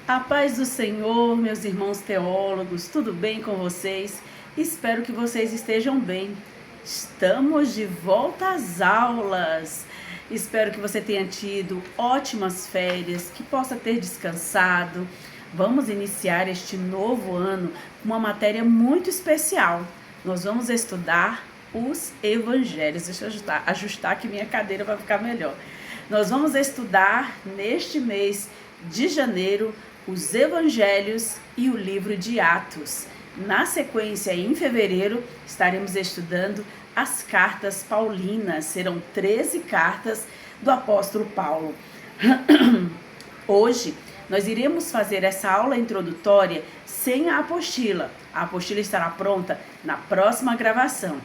A paz do Senhor, meus irmãos teólogos, tudo bem com vocês? Espero que vocês estejam bem. Estamos de volta às aulas. Espero que você tenha tido ótimas férias, que possa ter descansado. Vamos iniciar este novo ano com uma matéria muito especial. Nós vamos estudar os evangelhos. Deixa eu ajustar que minha cadeira vai ficar melhor. Nós vamos estudar neste mês de janeiro os evangelhos e o livro de Atos. Na sequência, em fevereiro, estaremos estudando as cartas paulinas. Serão 13 cartas do apóstolo Paulo. Hoje, nós iremos fazer essa aula introdutória sem a apostila. A apostila estará pronta na próxima gravação.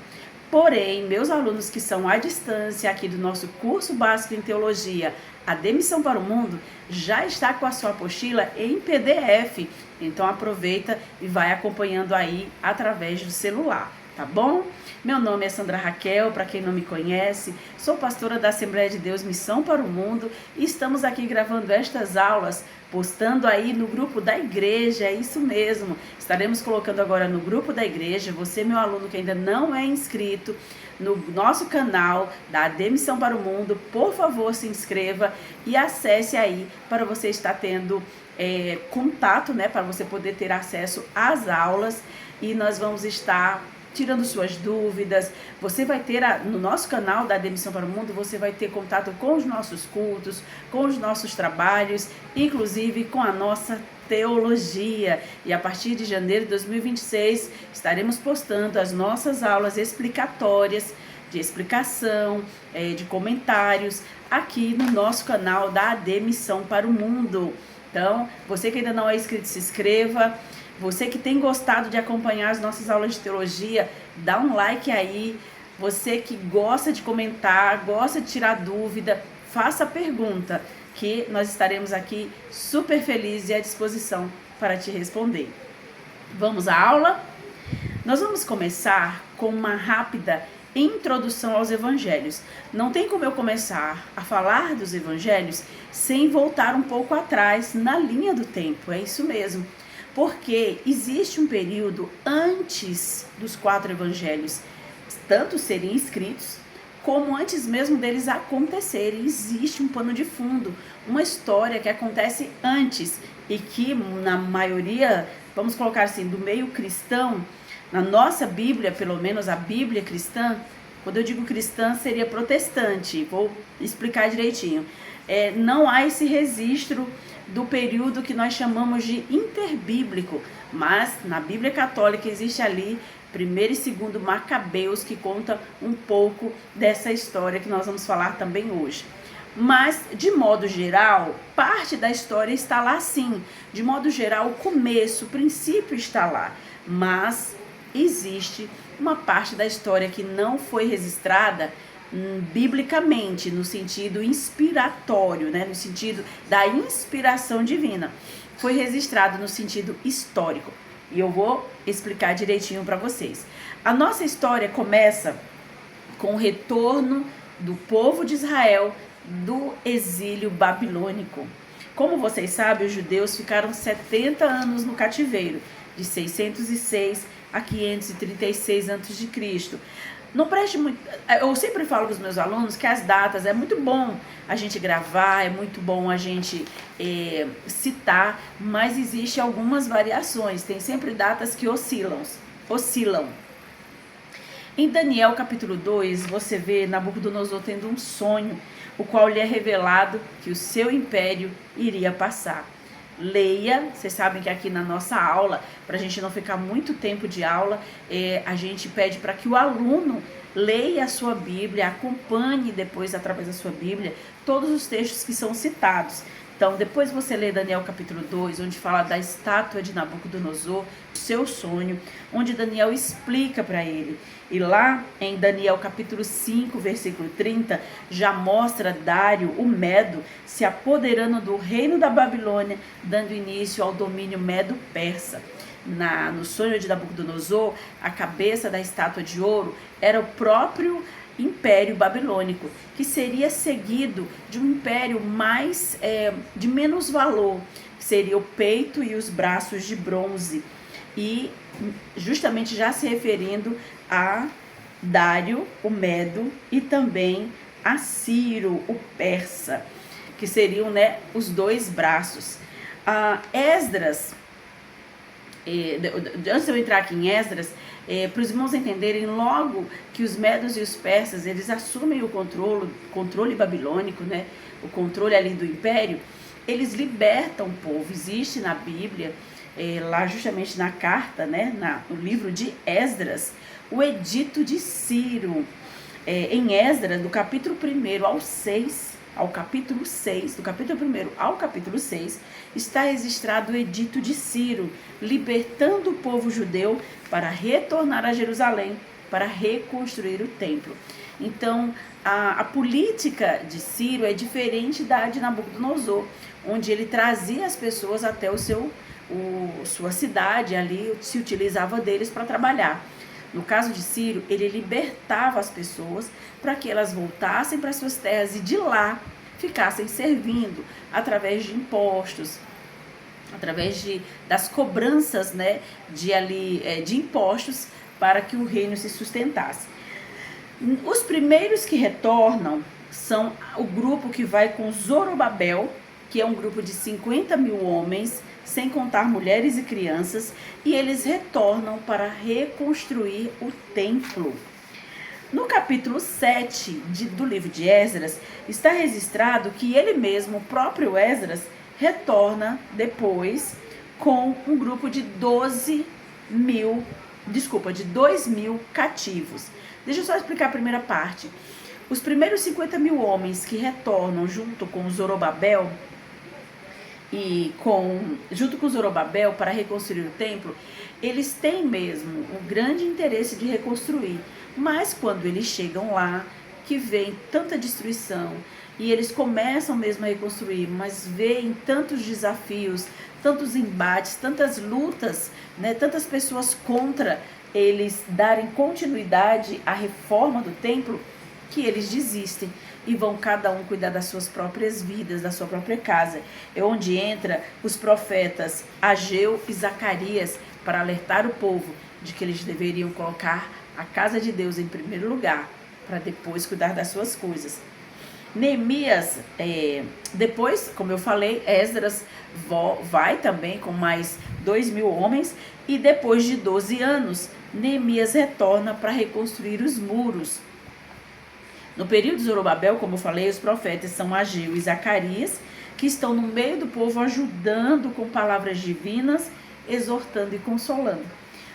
Porém, meus alunos que são à distância aqui do nosso curso básico em teologia, a Demissão para o Mundo, já está com a sua apostila em PDF. Então aproveita e vai acompanhando aí através do celular, tá bom? Meu nome é Sandra Raquel, para quem não me conhece, sou pastora da Assembleia de Deus Missão para o Mundo e estamos aqui gravando estas aulas, postando aí no grupo da igreja, é isso mesmo. Estaremos colocando agora no grupo da igreja, você, meu aluno que ainda não é inscrito, no nosso canal da Demissão para o Mundo, por favor se inscreva e acesse aí para você estar tendo contato, né, para você poder ter acesso às aulas e nós vamos estar tirando suas dúvidas. Você vai ter no nosso canal da Demissão para o Mundo, você vai ter contato com os nossos cultos, com os nossos trabalhos, inclusive com a nossa teologia. E a partir de janeiro de 2026, estaremos postando as nossas aulas explicatórias, de explicação, de comentários, aqui no nosso canal da Demissão para o Mundo. Então, você que ainda não é inscrito, se inscreva. Você que tem gostado de acompanhar as nossas aulas de teologia, dá um like aí. Você que gosta de comentar, gosta de tirar dúvida, faça a pergunta, que nós estaremos aqui super felizes e à disposição para te responder. Vamos à aula? Nós vamos começar com uma rápida introdução aos evangelhos. Não tem como eu começar a falar dos evangelhos sem voltar um pouco atrás na linha do tempo, é isso mesmo. Porque existe um período antes dos 4 evangelhos, tanto serem escritos, como antes mesmo deles acontecerem. Existe um pano de fundo, uma história que acontece antes e que na maioria, vamos colocar assim, do meio cristão, na nossa Bíblia, pelo menos a Bíblia cristã, quando eu digo cristã seria protestante, vou explicar direitinho. Não há esse registro do período que nós chamamos de interbíblico, mas na Bíblia Católica existe ali 1º e 2º Macabeus, que conta um pouco dessa história que nós vamos falar também hoje. Mas, de modo geral, parte da história está lá sim. De modo geral, o começo, o princípio está lá. Mas existe uma parte da história que não foi registrada biblicamente, no sentido inspiratório, né? No sentido da inspiração divina. Foi registrado no sentido histórico. E eu vou explicar direitinho para vocês. A nossa história começa com o retorno do povo de Israel do exílio babilônico. Como vocês sabem, os judeus ficaram 70 anos no cativeiro, de 606 a 536 a.C. Não preste muito. Eu sempre falo para os meus alunos que as datas é muito bom a gente gravar, é muito bom a gente citar, mas existe algumas variações. Tem sempre datas que oscilam. Em Daniel capítulo 2, você vê Nabucodonosor tendo um sonho, o qual lhe é revelado que o seu império iria passar. Leia, vocês sabem que aqui na nossa aula, para a gente não ficar muito tempo de aula, a gente pede para que o aluno leia a sua Bíblia, acompanhe depois através da sua Bíblia todos os textos que são citados. Então, depois você lê Daniel capítulo 2, onde fala da estátua de Nabucodonosor, seu sonho, onde Daniel explica para ele. E lá em Daniel capítulo 5, versículo 30, já mostra Dário, o Medo, se apoderando do reino da Babilônia, dando início ao domínio medo-persa. No sonho de Nabucodonosor, a cabeça da estátua de ouro era o próprio Império Babilônico, que seria seguido de um império de menos valor, que seria o peito e os braços de bronze, e justamente já se referindo a Dário, o Medo, e também a Ciro, o persa, que seriam, né, os dois braços. Esdras, antes de eu entrar aqui em Esdras, para os irmãos entenderem, logo que os medos e os persas, eles assumem o controle babilônico, né, o controle ali do império, eles libertam o povo. Existe na Bíblia, lá justamente na carta, né, no livro de Esdras, o edito de Ciro. Em Esdras, do capítulo 1 ao capítulo 6, do capítulo 1 ao capítulo 6, está registrado o edito de Ciro, libertando o povo judeu para retornar a Jerusalém, para reconstruir o templo. Então, a política de Ciro é diferente da de Nabucodonosor, onde ele trazia as pessoas até sua cidade, ali se utilizava deles para trabalhar. No caso de Ciro, ele libertava as pessoas para que elas voltassem para suas terras e de lá ficassem servindo através de impostos, através das cobranças, né, de impostos, para que o reino se sustentasse. Os primeiros que retornam são o grupo que vai com Zorobabel, que é um grupo de 50 mil homens, sem contar mulheres e crianças, e eles retornam para reconstruir o templo. No capítulo 7 do livro de Esdras, está registrado que ele mesmo, o próprio Esdras, retorna depois com um grupo de 2 mil cativos. Deixa eu só explicar a primeira parte. Os primeiros 50 mil homens que retornam junto com Zorobabel, para reconstruir o templo, eles têm mesmo um grande interesse de reconstruir. Mas quando eles chegam lá, que vem tanta destruição, e eles começam mesmo a reconstruir, mas veem tantos desafios, tantos embates, tantas lutas, né, tantas pessoas contra eles darem continuidade à reforma do templo, que eles desistem e vão cada um cuidar das suas próprias vidas, da sua própria casa. É onde entra os profetas Ageu e Zacarias para alertar o povo de que eles deveriam colocar a casa de Deus em primeiro lugar, para depois cuidar das suas coisas. Neemias, depois, como eu falei, Esdras vai também com mais 2 mil homens, e depois de 12 anos, Neemias retorna para reconstruir os muros. No período de Zorobabel, como eu falei, os profetas são Ageu e Zacarias, que estão no meio do povo ajudando com palavras divinas, exortando e consolando.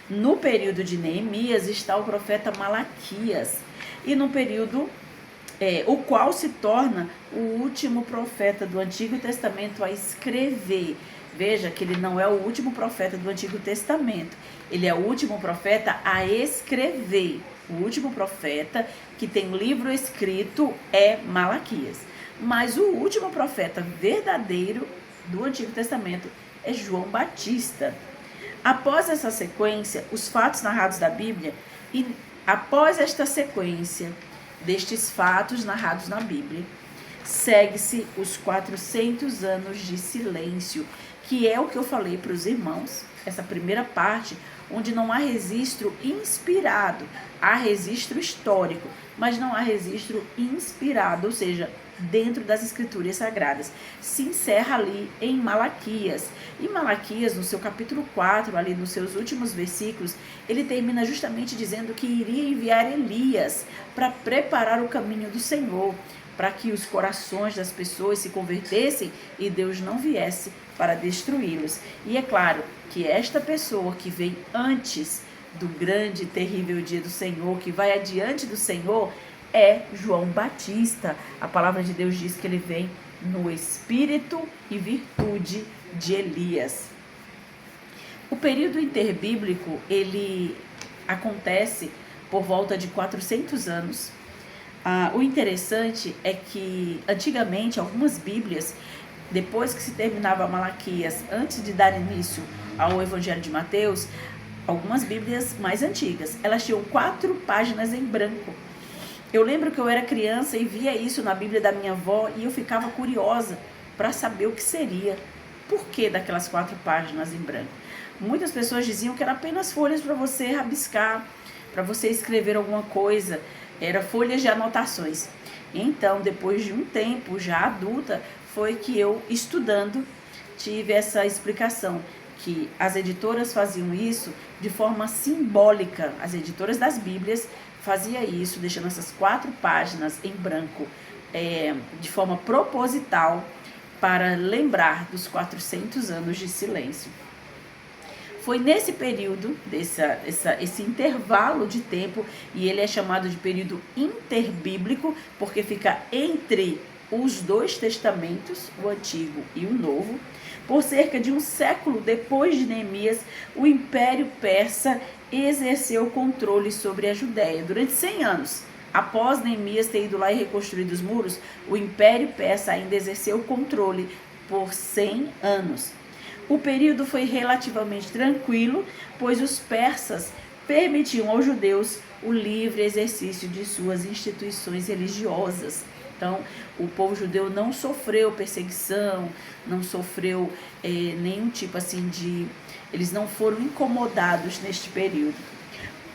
No período de Neemias está o profeta Malaquias, e no período o qual se torna o último profeta do Antigo Testamento a escrever. Veja que ele não é o último profeta do Antigo Testamento, ele é o último profeta a escrever. O último profeta que tem livro escrito é Malaquias. Mas o último profeta verdadeiro do Antigo Testamento é João Batista. Após essa sequência, os fatos narrados da Bíblia, e após esta sequência destes fatos narrados na Bíblia, segue-se os 400 anos de silêncio, que é o que eu falei para os irmãos, essa primeira parte, onde não há registro inspirado, há registro histórico, mas não há registro inspirado, ou seja, dentro das escrituras sagradas. Se encerra ali em Malaquias. E Malaquias, no seu capítulo 4, ali nos seus últimos versículos, ele termina justamente dizendo que iria enviar Elias para preparar o caminho do Senhor, para que os corações das pessoas se convertessem e Deus não viesse para destruí-los. E é claro que esta pessoa que vem antes do grande e terrível dia do Senhor, que vai adiante do Senhor, é João Batista. A palavra de Deus diz que ele vem no espírito e virtude de Elias. O período interbíblico, ele acontece por volta de 400 anos. O interessante é que, antigamente, algumas Bíblias, depois que se terminava Malaquias, antes de dar início ao Evangelho de Mateus, algumas Bíblias mais antigas, elas tinham 4 páginas em branco. Eu lembro que eu era criança e via isso na Bíblia da minha avó e eu ficava curiosa para saber o que seria. Por que daquelas 4 páginas em branco? Muitas pessoas diziam que eram apenas folhas para você rabiscar, para você escrever alguma coisa. Era folhas de anotações. Então, depois de um tempo, já adulta, foi que eu, estudando, tive essa explicação, que as editoras faziam isso de forma simbólica. As editoras das Bíblias faziam isso, deixando essas 4 páginas em branco, de forma proposital, para lembrar dos 400 anos de silêncio. Foi nesse período, esse intervalo de tempo, e ele é chamado de período interbíblico, porque fica entre os 2 testamentos, o Antigo e o Novo. Por cerca de um século depois de Neemias, o Império Persa exerceu o controle sobre a Judéia. Durante 100 anos, após Neemias ter ido lá e reconstruído os muros, o Império Persa ainda exerceu o controle por 100 anos. O período foi relativamente tranquilo, pois os persas permitiam aos judeus o livre exercício de suas instituições religiosas. Então, o povo judeu não sofreu perseguição, não sofreu nenhum tipo assim de... Eles não foram incomodados neste período.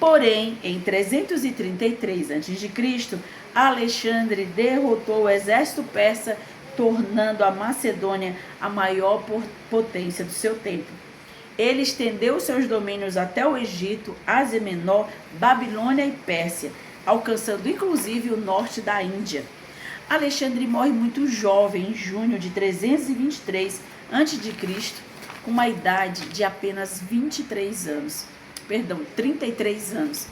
Porém, em 333 a.C., Alexandre derrotou o exército persa, tornando a Macedônia a maior potência do seu tempo. Ele estendeu seus domínios até o Egito, Ásia Menor, Babilônia e Pérsia, alcançando inclusive o norte da Índia. Alexandre morre muito jovem, em junho de 323 a.C., com uma idade de apenas 33 anos.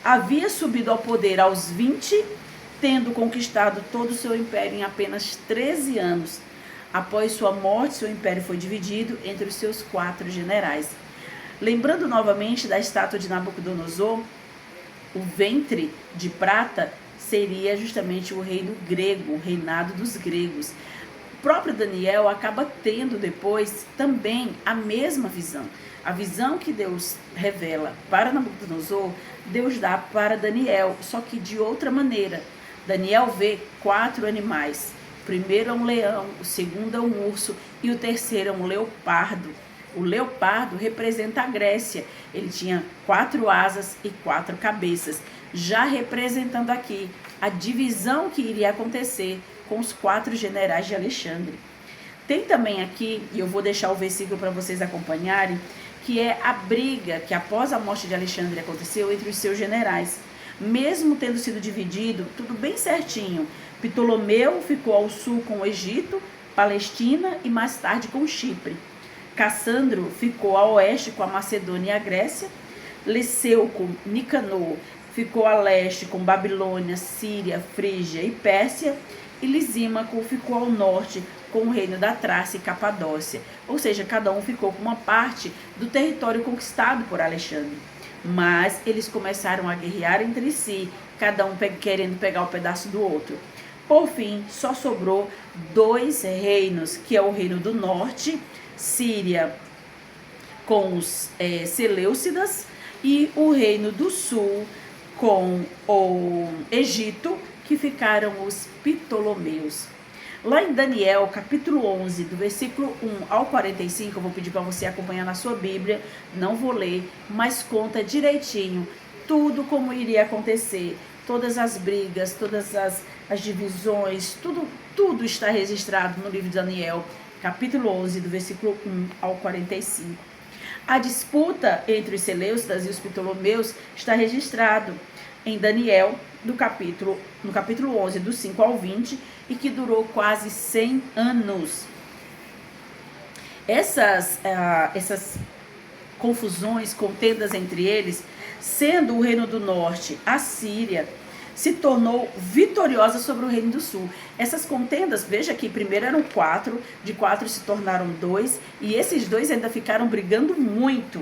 Havia subido ao poder aos 20, tendo conquistado todo o seu império em apenas 13 anos. Após sua morte, seu império foi dividido entre os seus 4 generais. Lembrando novamente da estátua de Nabucodonosor, o ventre de prata seria justamente o reino grego, o reinado dos gregos. O próprio Daniel acaba tendo depois também a mesma visão. A visão que Deus revela para Nabucodonosor, Deus dá para Daniel, só que de outra maneira. Daniel vê 4 animais. O primeiro é um leão, o segundo é um urso e o terceiro é um leopardo. O leopardo representa a Grécia. Ele tinha 4 asas e 4 cabeças, já representando aqui a divisão que iria acontecer com os 4 generais de Alexandre. Tem também aqui, e eu vou deixar o versículo para vocês acompanharem, que é a briga que após a morte de Alexandre aconteceu entre os seus generais. Mesmo tendo sido dividido, tudo bem certinho, Ptolomeu ficou ao sul com o Egito, Palestina e mais tarde com Chipre. Cassandro ficou a oeste com a Macedônia e a Grécia. Liceuco, Nicanor, ficou a leste com Babilônia, Síria, Frígia e Pérsia. E Lisímaco ficou ao norte com o reino da Trácia e Capadócia. Ou seja, cada um ficou com uma parte do território conquistado por Alexandre. Mas eles começaram a guerrear entre si, cada um querendo pegar o pedaço do outro. Por fim, só sobrou 2 reinos, que é o reino do norte, Síria com os Seleucidas, e o reino do sul com o Egito, que ficaram os Ptolomeus. Lá em Daniel, capítulo 11, do versículo 1 ao 45, eu vou pedir para você acompanhar na sua Bíblia, não vou ler, mas conta direitinho tudo como iria acontecer, todas as brigas, todas as divisões, tudo está registrado no livro de Daniel, capítulo 11, do versículo 1 ao 45. A disputa entre os Seleucidas e os Ptolomeus está registrado em Daniel, no capítulo 11, do 5 ao 20, e que durou quase 100 anos. Essas confusões, contendas entre eles, sendo o reino do norte, a Síria, se tornou vitoriosa sobre o reino do sul. Essas contendas, veja que primeiro eram 4, de 4 se tornaram 2, e esses 2 ainda ficaram brigando muito.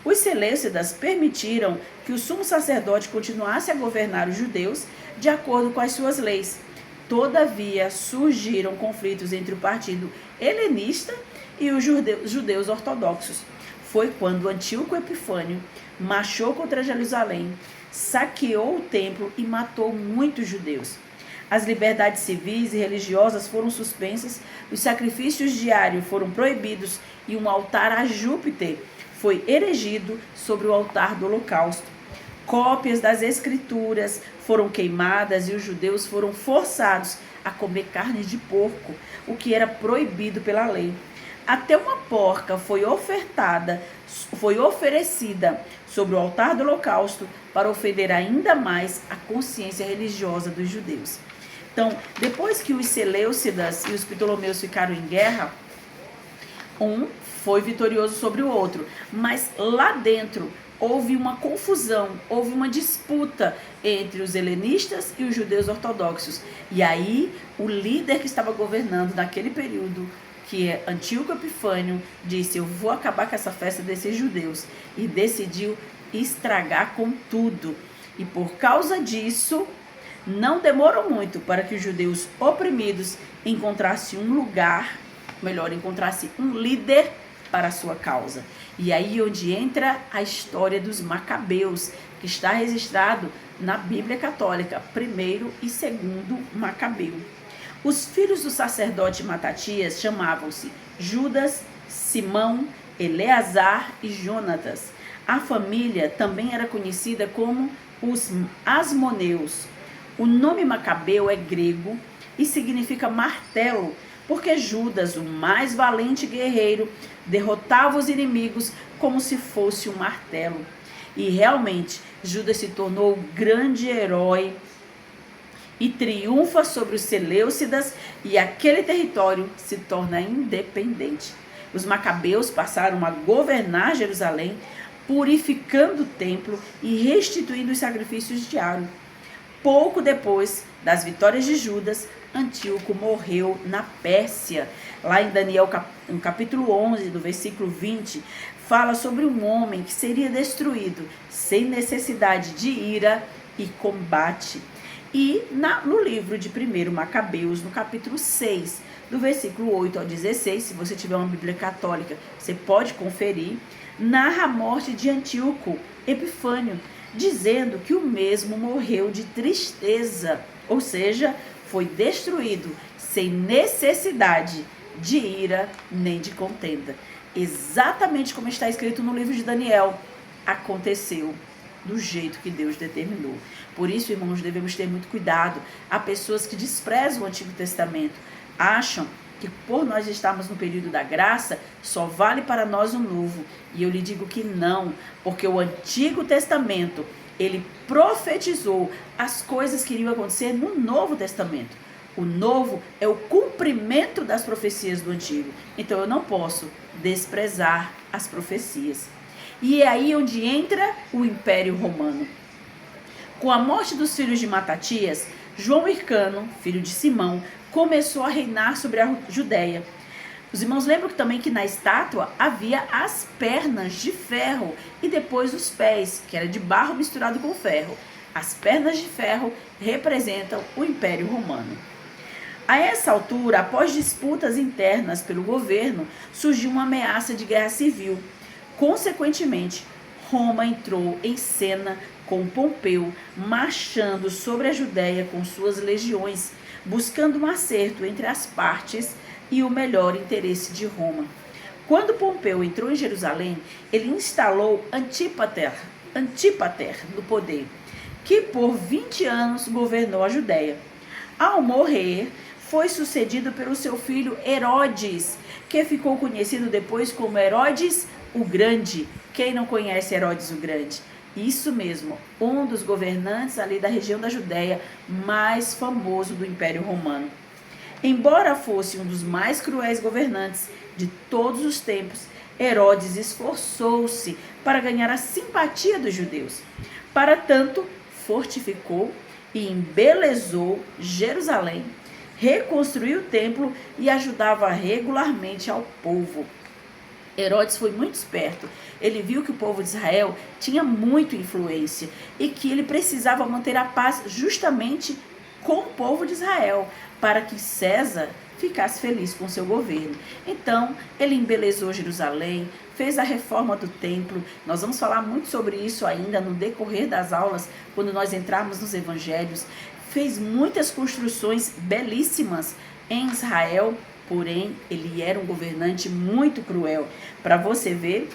Os Seleucidas permitiram que o sumo sacerdote continuasse a governar os judeus de acordo com as suas leis. Todavia, surgiram conflitos entre o partido helenista e os judeus ortodoxos. Foi quando Antíoco Epifânio marchou contra Jerusalém, saqueou o templo e matou muitos judeus. As liberdades civis e religiosas foram suspensas, os sacrifícios diários foram proibidos e um altar a Júpiter foi erigido sobre o altar do holocausto. Cópias das escrituras foram queimadas e os judeus foram forçados a comer carne de porco, o que era proibido pela lei. Até uma porca foi oferecida sobre o altar do holocausto para ofender ainda mais a consciência religiosa dos judeus. Então, depois que os Seleucidas e os Ptolomeus ficaram em guerra, um foi vitorioso sobre o outro, mas lá dentro houve uma confusão, houve uma disputa entre os helenistas e os judeus ortodoxos. E aí, o líder que estava governando naquele período, que é Antíoco Epifânio, disse: eu vou acabar com essa festa desses judeus, e decidiu estragar com tudo. E por causa disso, não demorou muito para que os judeus oprimidos encontrassem um lugar, encontrassem um líder para a sua causa. E aí onde entra a história dos Macabeus, que está registrado na Bíblia Católica, primeiro e segundo Macabeu. Os filhos do sacerdote Matatias chamavam-se Judas, Simão, Eleazar e Jonatas. A família também era conhecida como os Asmoneus. O nome Macabeu é grego e significa martelo, porque Judas, o mais valente guerreiro, derrotava os inimigos como se fosse um martelo. E realmente, Judas se tornou um grande herói e triunfa sobre os Seleucidas, e aquele território se torna independente. Os Macabeus passaram a governar Jerusalém, purificando o templo e restituindo os sacrifícios diários. Pouco depois das vitórias de Judas, Antíoco morreu na Pérsia. Lá em Daniel, no capítulo 11, do versículo 20, fala sobre um homem que seria destruído sem necessidade de ira e combate. E no livro de 1 Macabeus, no capítulo 6, do versículo 8 ao 16, se você tiver uma Bíblia católica, você pode conferir, narra a morte de Antíoco Epifânio, dizendo que o mesmo morreu de tristeza, ou seja, foi destruído sem necessidade de ira nem de contenda. Exatamente como está escrito no livro de Daniel, aconteceu do jeito que Deus determinou. Por isso, irmãos, devemos ter muito cuidado. Há pessoas que desprezam o Antigo Testamento, acham que por nós estarmos no período da graça, só vale para nós o novo. E eu lhe digo que não, porque o Antigo Testamento, ele profetizou as coisas que iriam acontecer no Novo Testamento. O novo é o cumprimento das profecias do Antigo. Então eu não posso desprezar as profecias. E é aí onde entra o Império Romano. Com a morte dos filhos de Matatias, João Hircano, filho de Simão, começou a reinar sobre a Judéia. Os irmãos lembram também que na estátua havia as pernas de ferro e depois os pés, que era de barro misturado com ferro. As pernas de ferro representam o Império Romano. A essa altura, após disputas internas pelo governo, surgiu uma ameaça de guerra civil. Consequentemente, Roma entrou em cena com Pompeu, marchando sobre a Judéia com suas legiões, buscando um acerto entre as partes e o melhor interesse de Roma. Quando Pompeu entrou em Jerusalém, ele instalou Antípater no poder, que por 20 anos governou a Judéia. Ao morrer, foi sucedido pelo seu filho Herodes, que ficou conhecido depois como Herodes o Grande. Quem não conhece Herodes o Grande? Isso mesmo, um dos governantes ali da região da Judéia mais famoso do Império Romano. Embora fosse um dos mais cruéis governantes de todos os tempos, Herodes esforçou-se para ganhar a simpatia dos judeus. Para tanto, fortificou e embelezou Jerusalém, reconstruiu o templo e ajudava regularmente ao povo. Herodes foi muito esperto. Ele viu que o povo de Israel tinha muita influência e que ele precisava manter a paz justamente com o povo de Israel, para que César ficasse feliz com seu governo. Então, ele embelezou Jerusalém, fez a reforma do templo. Nós vamos falar muito sobre isso ainda no decorrer das aulas, quando nós entrarmos nos evangelhos. Fez muitas construções belíssimas em Israel, porém, ele era um governante muito cruel. Para você ver,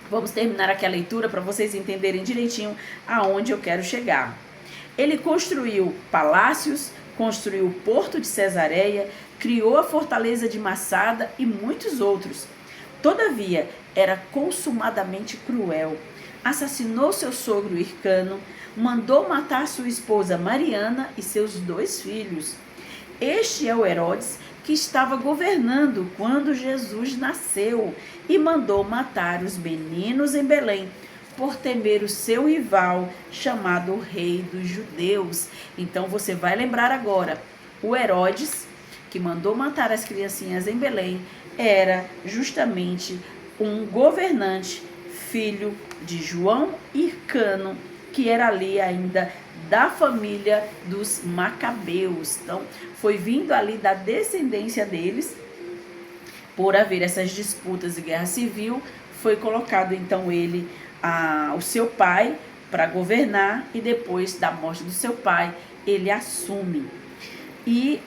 vamos terminar aqui a leitura para vocês entenderem direitinho aonde eu quero chegar. Ele construiu palácios, construiu o porto de Cesareia, criou a fortaleza de Massada e muitos outros. Todavia, era consumadamente cruel. Assassinou seu sogro Hircano, mandou matar sua esposa Mariana e seus 2 filhos. Este é o Herodes que estava governando quando Jesus nasceu e mandou matar os meninos em Belém, por temer o seu rival, chamado Rei dos Judeus. Então você vai lembrar agora, o Herodes, que mandou matar as criancinhas em Belém, era justamente um governante, filho de João Hircano, que era ali ainda da família dos Macabeus. Então, foi vindo ali da descendência deles, por haver essas disputas e guerra civil, foi colocado então ele, o seu pai, para governar, e depois da morte do seu pai, ele assume. E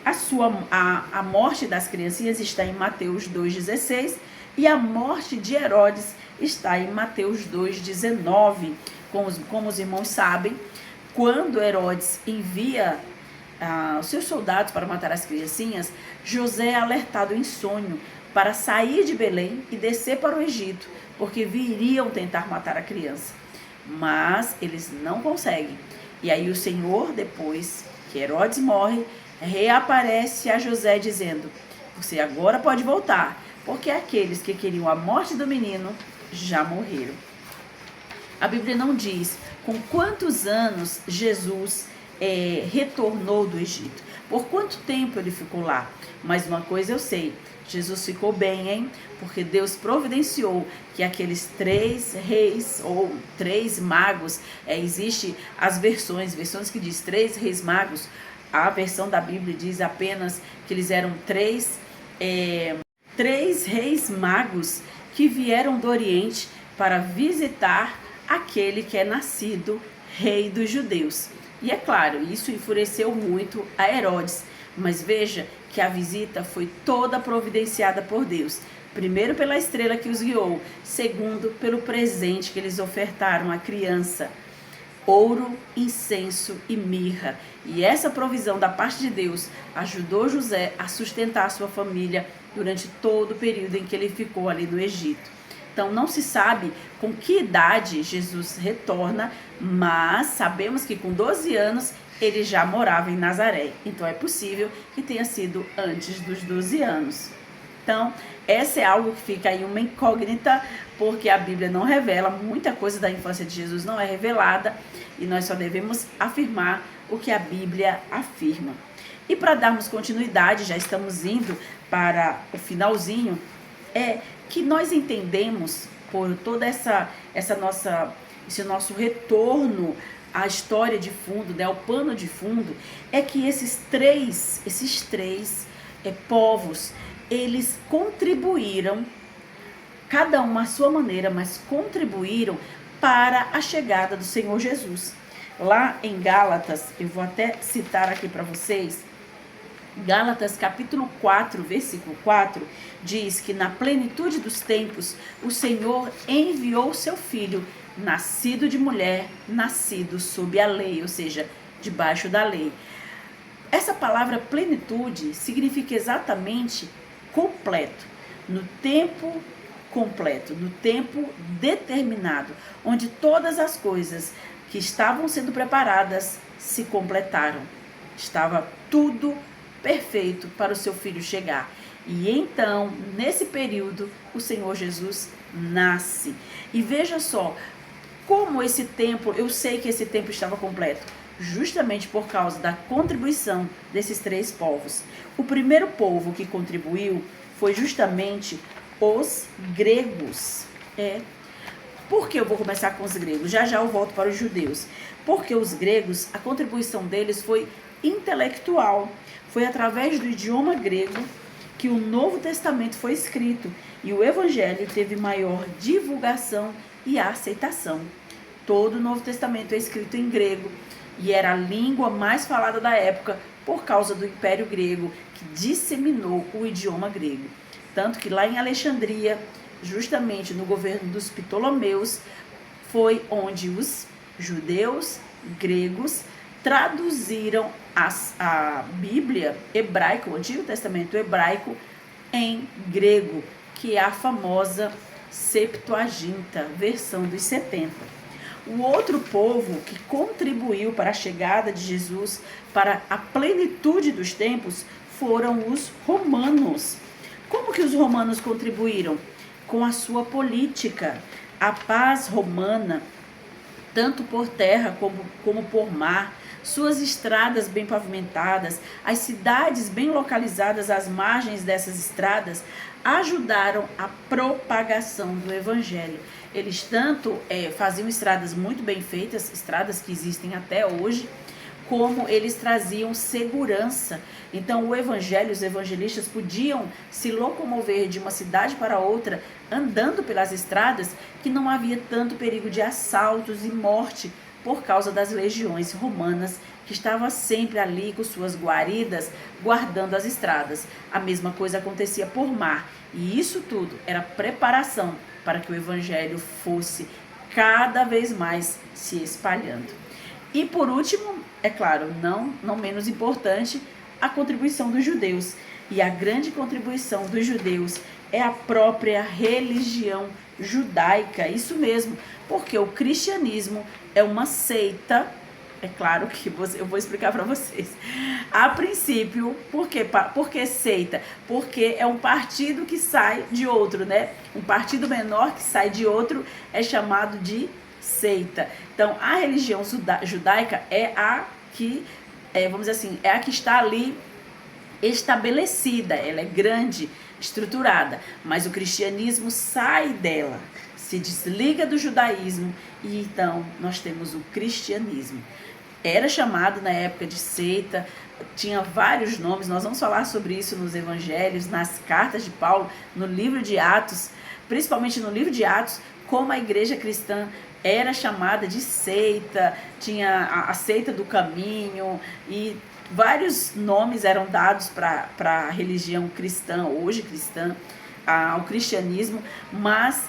a morte das criancinhas está em Mateus 2,16, e a morte de Herodes está em Mateus 2,19. Como os irmãos sabem, quando Herodes envia os seus soldados para matar as criancinhas, José é alertado em sonho para sair de Belém e descer para o Egito, porque viriam tentar matar a criança. Mas eles não conseguem. E aí o Senhor, depois que Herodes morre, reaparece a José dizendo: você agora pode voltar, porque aqueles que queriam a morte do menino já morreram. A Bíblia não diz com quantos anos Jesus retornou do Egito, por quanto tempo ele ficou lá. Mas uma coisa eu sei, Jesus ficou bem, hein? Porque Deus providenciou que aqueles 3 reis ou 3 magos, existe as versões que diz 3 reis magos. A versão da Bíblia diz apenas que eles eram 3 reis magos que vieram do Oriente para visitar aquele que é nascido rei dos judeus. E é claro, isso enfureceu muito a Herodes, mas veja que a visita foi toda providenciada por Deus. Primeiro pela estrela que os guiou, segundo pelo presente que eles ofertaram à criança: ouro, incenso e mirra. E essa provisão da parte de Deus ajudou José a sustentar a sua família durante todo o período em que ele ficou ali no Egito. Então não se sabe com que idade Jesus retorna, mas sabemos que com 12 anos ele já morava em Nazaré. Então é possível que tenha sido antes dos 12 anos. Então, essa é algo que fica aí uma incógnita, porque a Bíblia não revela, muita coisa da infância de Jesus não é revelada, e nós só devemos afirmar o que a Bíblia afirma. E para darmos continuidade, já estamos indo para o finalzinho, que nós entendemos por toda esse nosso retorno à história de fundo, né, ao pano de fundo, é que esses três povos, eles contribuíram, cada um à sua maneira, mas contribuíram para a chegada do Senhor Jesus. Lá em Gálatas, eu vou até citar aqui para vocês, Gálatas capítulo 4, versículo 4, diz que na plenitude dos tempos, o Senhor enviou seu Filho, nascido de mulher, nascido sob a lei, ou seja, debaixo da lei. Essa palavra plenitude significa exatamente completo, no tempo completo, no tempo determinado, onde todas as coisas que estavam sendo preparadas se completaram. Estava tudo perfeito para o seu filho chegar. E então, nesse período, o Senhor Jesus nasce. E veja só, como esse tempo, eu sei que esse tempo estava completo, justamente por causa da contribuição desses 3 povos. O primeiro povo que contribuiu foi justamente os gregos. Por que eu vou começar com os gregos? Já já eu volto para os judeus. Porque os gregos, a contribuição deles foi intelectual. Foi através do idioma grego que o Novo Testamento foi escrito e o Evangelho teve maior divulgação e aceitação. Todo o Novo Testamento é escrito em grego e era a língua mais falada da época por causa do Império Grego, que disseminou o idioma grego. Tanto que lá em Alexandria, justamente no governo dos Ptolomeus, foi onde os judeus gregos traduziram a Bíblia hebraica, o Antigo Testamento hebraico, em grego, que é a famosa Septuaginta, versão dos 70. O outro povo que contribuiu para a chegada de Jesus para a plenitude dos tempos foram os romanos. Como que os romanos contribuíram? Com a sua política. A paz romana, tanto por terra como por mar, suas estradas bem pavimentadas, as cidades bem localizadas às margens dessas estradas, ajudaram a propagação do Evangelho. Eles tanto faziam estradas muito bem feitas, estradas que existem até hoje, como eles traziam segurança. Então o Evangelho, os evangelistas podiam se locomover de uma cidade para outra, andando pelas estradas, que não havia tanto perigo de assaltos e morte, por causa das legiões romanas, que estavam sempre ali com suas guaridas, guardando as estradas. A mesma coisa acontecia por mar. E isso tudo era preparação para que o Evangelho fosse cada vez mais se espalhando. E por último, é claro, não menos importante, a contribuição dos judeus. E a grande contribuição dos judeus é a própria religião judaica, isso mesmo, porque o cristianismo é uma seita. É claro que eu vou explicar para vocês. A princípio, por que seita? Porque é um partido que sai de outro, né? Um partido menor que sai de outro é chamado de seita. Então, a religião judaica é a que, vamos dizer assim, é a que está ali estabelecida. Ela é grande, estruturada, mas o cristianismo sai dela, se desliga do judaísmo e então nós temos o cristianismo. Era chamado na época de seita, tinha vários nomes, nós vamos falar sobre isso nos evangelhos, nas cartas de Paulo, no livro de Atos, principalmente no livro de Atos, como a igreja cristã era chamada de seita, tinha a seita do caminho e vários nomes eram dados para a religião cristã, hoje cristã, ao cristianismo, mas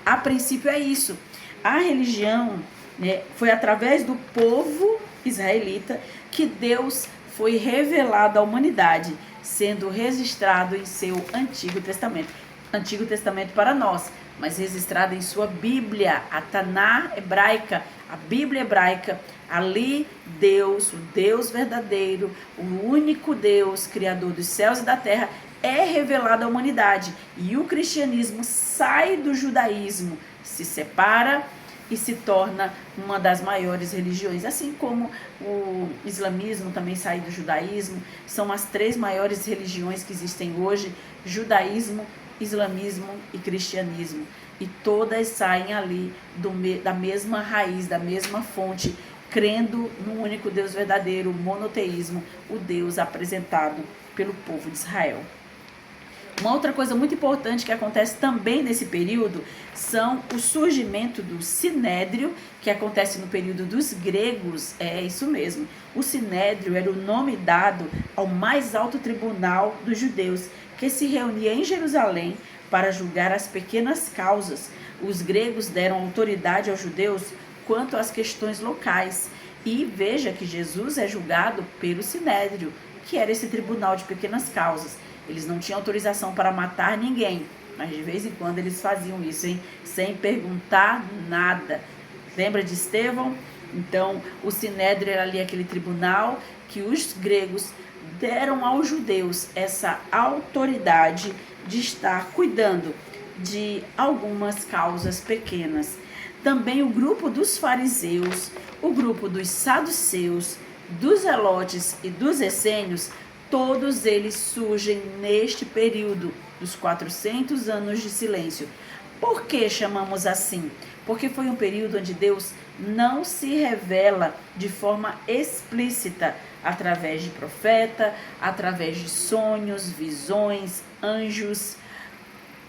a princípio é isso. A religião, né, foi através do povo israelita que Deus foi revelado à humanidade, sendo registrado em seu Antigo Testamento. Antigo Testamento para nós, mas registrado em sua Bíblia, a Taná hebraica, a Bíblia hebraica. Ali Deus, o Deus verdadeiro, o único Deus, Criador dos céus e da terra, é revelado à humanidade. E o cristianismo sai do judaísmo, se separa e se torna uma das maiores religiões. Assim como o islamismo também sai do judaísmo, são as 3 maiores religiões que existem hoje: judaísmo, islamismo e cristianismo. E todas saem ali da mesma raiz, da mesma fonte, crendo no único Deus verdadeiro, o monoteísmo, o Deus apresentado pelo povo de Israel. Uma outra coisa muito importante que acontece também nesse período são o surgimento do Sinédrio, que acontece no período dos gregos. É isso mesmo. O Sinédrio era o nome dado ao mais alto tribunal dos judeus, que se reunia em Jerusalém para julgar as pequenas causas. Os gregos deram autoridade aos judeus quanto às questões locais. E veja que Jesus é julgado pelo Sinédrio, que era esse tribunal de pequenas causas. Eles não tinham autorização para matar ninguém, mas de vez em quando eles faziam isso, hein? Sem perguntar nada. Lembra de Estevão? Então, o Sinédrio era ali aquele tribunal que os gregos deram aos judeus essa autoridade de estar cuidando de algumas causas pequenas. Também o grupo dos fariseus, o grupo dos saduceus, dos zelotes e dos essênios, todos eles surgem neste período, dos 400 anos de silêncio. Por que chamamos assim? Porque foi um período onde Deus não se revela de forma explícita através de profeta, através de sonhos, visões, anjos.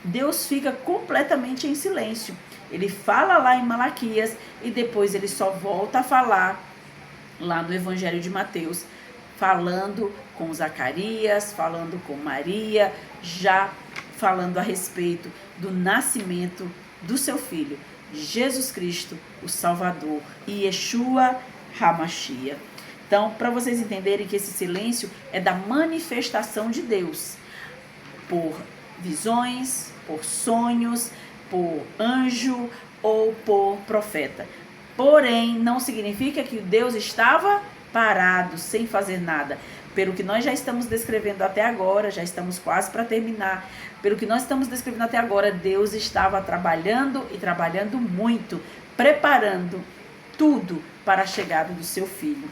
Deus fica completamente em silêncio. Ele fala lá em Malaquias e depois ele só volta a falar lá no Evangelho de Mateus, falando com Zacarias, falando com Maria, já falando a respeito do nascimento do seu filho, Jesus Cristo, o Salvador, e Yeshua HaMashiach. Então, para vocês entenderem que esse silêncio é da manifestação de Deus, por visões, por sonhos, por anjo ou por profeta. Porém, não significa que Deus estava parado, sem fazer nada. Pelo que nós já estamos descrevendo até agora, já estamos quase para terminar. Pelo que nós estamos descrevendo até agora, Deus estava trabalhando e trabalhando muito, preparando tudo para a chegada do seu filho.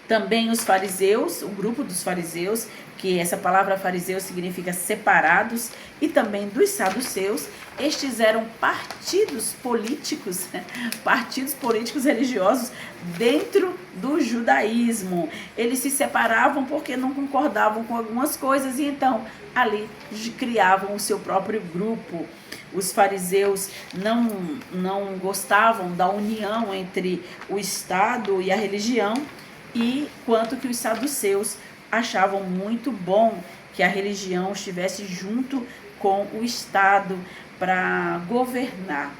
Também os fariseus, o grupo dos fariseus, que essa palavra fariseu significa separados, e também dos saduceus, estes eram partidos políticos religiosos dentro do judaísmo. Eles se separavam porque não concordavam com algumas coisas e então ali criavam o seu próprio grupo. Os fariseus não gostavam da união entre o Estado e a religião, e quanto que os saduceus achavam muito bom que a religião estivesse junto com o Estado para governar.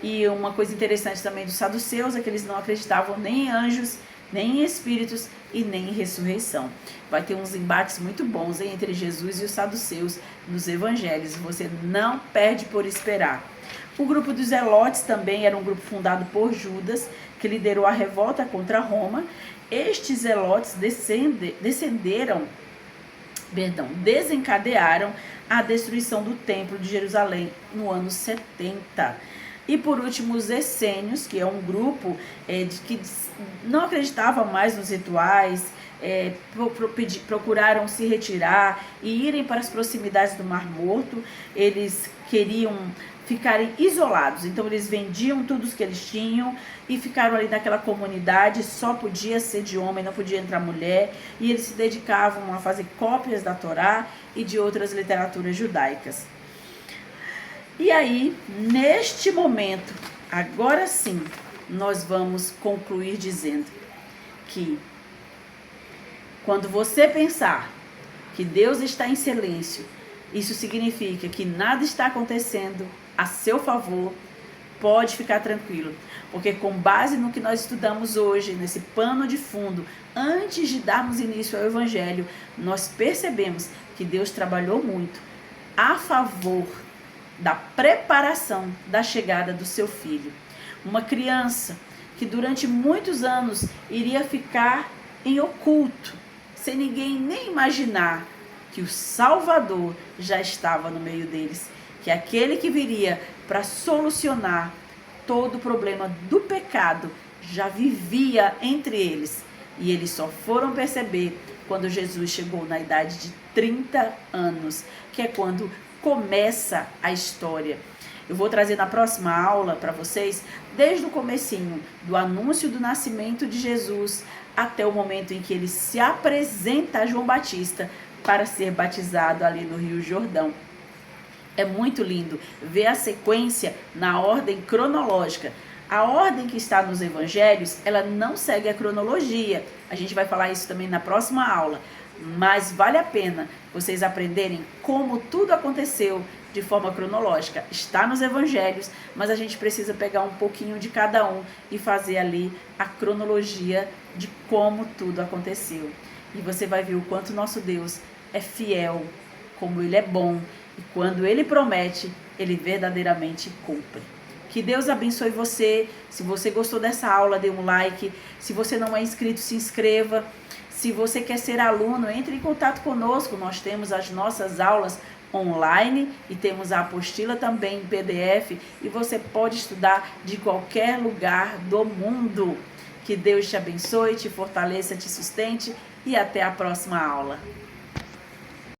E uma coisa interessante também dos saduceus é que eles não acreditavam nem em anjos, nem em espíritos e nem em ressurreição. Vai ter uns embates muito bons entre Jesus e os saduceus nos evangelhos. Você não perde por esperar. O grupo dos Zelotes também era um grupo fundado por Judas, que liderou a revolta contra Roma. Estes Zelotes desencadearam a destruição do templo de Jerusalém no ano 70. E por último, os essênios, que é um grupo que não acreditava mais nos rituais, procuraram se retirar e irem para as proximidades do Mar Morto. Eles queriam ficarem isolados, então eles vendiam tudo que eles tinham e ficaram ali naquela comunidade, só podia ser de homem, não podia entrar mulher, e eles se dedicavam a fazer cópias da Torá e de outras literaturas judaicas. E aí, neste momento, agora sim, nós vamos concluir dizendo que quando você pensar que Deus está em silêncio, isso significa que nada está acontecendo a seu favor. Pode ficar tranquilo, porque com base no que nós estudamos hoje, nesse pano de fundo, antes de darmos início ao Evangelho, nós percebemos que Deus trabalhou muito a favor da preparação da chegada do seu filho. Uma criança que durante muitos anos iria ficar em oculto, sem ninguém nem imaginar que o Salvador já estava no meio deles, que aquele que viria para solucionar todo o problema do pecado já vivia entre eles. E eles só foram perceber quando Jesus chegou na idade de 30 anos, que é quando começa a história. Eu vou trazer na próxima aula para vocês, desde o comecinho do anúncio do nascimento de Jesus até o momento em que ele se apresenta a João Batista para ser batizado ali no Rio Jordão. É muito lindo ver a sequência na ordem cronológica. A ordem que está nos evangelhos, ela não segue a cronologia. A gente vai falar isso também na próxima aula. Mas vale a pena vocês aprenderem como tudo aconteceu de forma cronológica. Está nos evangelhos, mas a gente precisa pegar um pouquinho de cada um e fazer ali a cronologia de como tudo aconteceu. E você vai ver o quanto nosso Deus é fiel, como Ele é bom. E quando Ele promete, Ele verdadeiramente cumpre. Que Deus abençoe você. Se você gostou dessa aula, dê um like. Se você não é inscrito, se inscreva. Se você quer ser aluno, entre em contato conosco. Nós temos as nossas aulas online e temos a apostila também em PDF. E você pode estudar de qualquer lugar do mundo. Que Deus te abençoe, te fortaleça, te sustente e até a próxima aula.